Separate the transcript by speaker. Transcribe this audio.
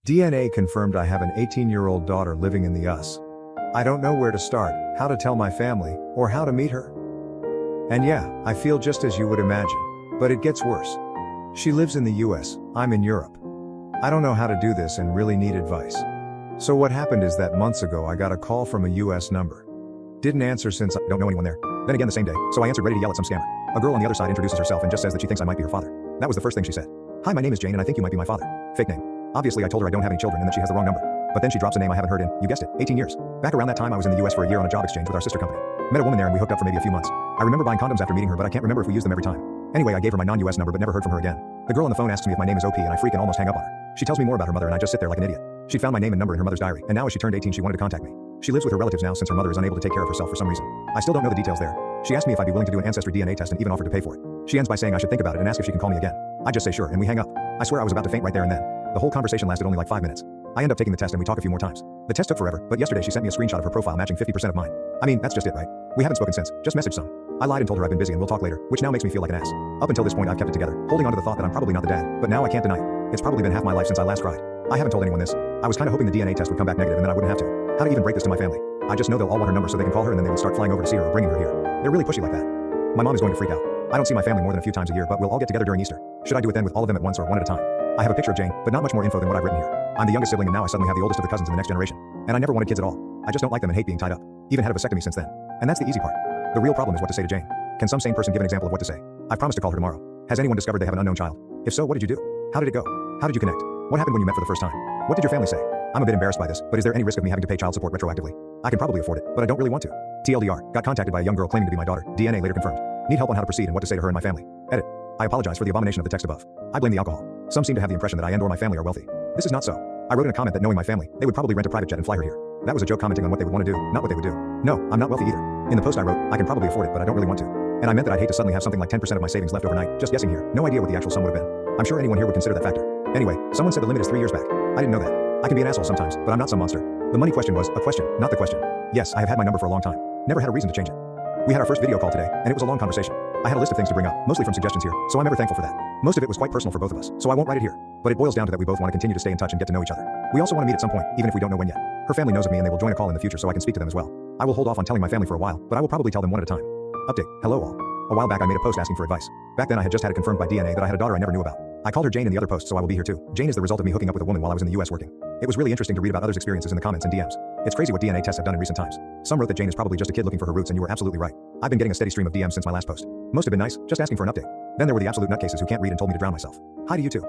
Speaker 1: DNA confirmed I have an 18-year-old daughter living in the US. I don't know where to start, how to tell my family, or how to meet her. And yeah, I feel just as you would imagine. But it gets worse. She lives in the US, I'm in Europe. I don't know how to do this and really need advice. So what happened is that months ago I got a call from a US number. Didn't answer since I don't know anyone there. Then again the same day, so I answered ready to yell at some scammer. A girl on the other side introduces herself and just says that she thinks I might be her father. That was the first thing she said. Hi, my name is Jane and I think you might be my father. Fake name. Obviously I told her I don't have any children and that she has the wrong number. But then she drops a name I haven't heard in, you guessed it, 18 years. Back around that time I was in the US for a year on a job exchange with our sister company. Met a woman there and we hooked up for maybe a few months. I remember buying condoms after meeting her, but I can't remember if we used them every time. Anyway, I gave her my non-US number but never heard from her again. The girl on the phone asks me if my name is OP and I freak and almost hang up on her. She tells me more about her mother and I just sit there like an idiot. She'd found my name and number in her mother's diary, and now as she turned 18 she wanted to contact me. She lives with her relatives now since her mother is unable to take care of herself for some reason. I still don't know the details there. She asked me if I'd be willing to do an ancestry DNA test and even offered to pay for it. She ends by saying I should think about it and ask if she can call me again. I just say sure and we hang up. I swear I was about to faint right there and then. The whole conversation lasted only like 5 minutes. I end up taking the test and we talk a few more times. The test took forever, but yesterday she sent me a screenshot of her profile matching 50% of mine. I mean, that's just it, right? We haven't spoken since, just messaged some. I lied and told her I've been busy and we'll talk later, which now makes me feel like an ass. Up until this point I've kept it together, holding on to the thought that I'm probably not the dad, but now I can't deny it. It's probably been half my life since I last cried. I haven't told anyone this. I was kinda hoping the DNA test would come back negative and then I wouldn't have to. How to even break this to my family? I just know they'll all want her number so they can call her and then they will start flying over to see her or bringing her here. They're really pushy like that. My mom is going to freak out. I don't see my family more than a few times a year, but we'll all get together during Easter. Should I do it then with all of them at once or one at a time? I have a picture of Jane, but not much more info than what I've written here. I'm the youngest sibling and now I suddenly have the oldest of the cousins in the next generation. And I never wanted kids at all. I just don't like them and hate being tied up. Even had a vasectomy since then. And that's the easy part. The real problem is what to say to Jane. Can some sane person give an example of what to say? I've promised to call her tomorrow. Has anyone discovered they have an unknown child? If so, what did you do? How did it go? How did you connect? What happened when you met for the first time? What did your family say? I'm a bit embarrassed by this, but is there any risk of me having to pay child support retroactively? I can probably afford it, but I don't really want to. TLDR, got contacted by a young girl claiming to be my daughter. DNA later confirmed. Need help on how to proceed and what to say to her and my family. Edit. I apologize for the abomination of the text above. I blame the alcohol. Some seem to have the impression that I and/or my family are wealthy. This is not so. I wrote in a comment that knowing my family, they would probably rent a private jet and fly her here. That was a joke commenting on what they would want to do, not what they would do. No, I'm not wealthy either. In the post I wrote, I can probably afford it, but I don't really want to. And I meant that I'd hate to suddenly have something like 10% of my savings left overnight, just guessing here. No idea what the actual sum would have been. I'm sure anyone here would consider that factor. Anyway, someone said the limit is 3 years back. I didn't know that. I can be an asshole sometimes, but I'm not some monster. The money question was a question, not the question. Yes, I have had my number for a long time. Never had a reason to change it. We had our first video call today, and it was a long conversation. I had a list of things to bring up, mostly from suggestions here, so I'm ever thankful for that. Most of it was quite personal for both of us, so I won't write it here. But it boils down to that we both want to continue to stay in touch and get to know each other. We also want to meet at some point, even if we don't know when yet. Her family knows of me and they will join a call in the future so I can speak to them as well. I will hold off on telling my family for a while, but I will probably tell them one at a time. Update. Hello all. A while back I made a post asking for advice. Back then I had just had it confirmed by DNA that I had a daughter I never knew about. I called her Jane in the other post, so I will be here too. Jane is the result of me hooking up with a woman while I was in the US working. It was really interesting to read about others' experiences in the comments and DMs. It's crazy what DNA tests have done in recent times. Some wrote that Jane is probably just a kid looking for her roots and you were absolutely right. I've been getting a steady stream of DMs since my last post. Most have been nice, just asking for an update. Then there were the absolute nutcases who can't read and told me to drown myself. Hi to you too.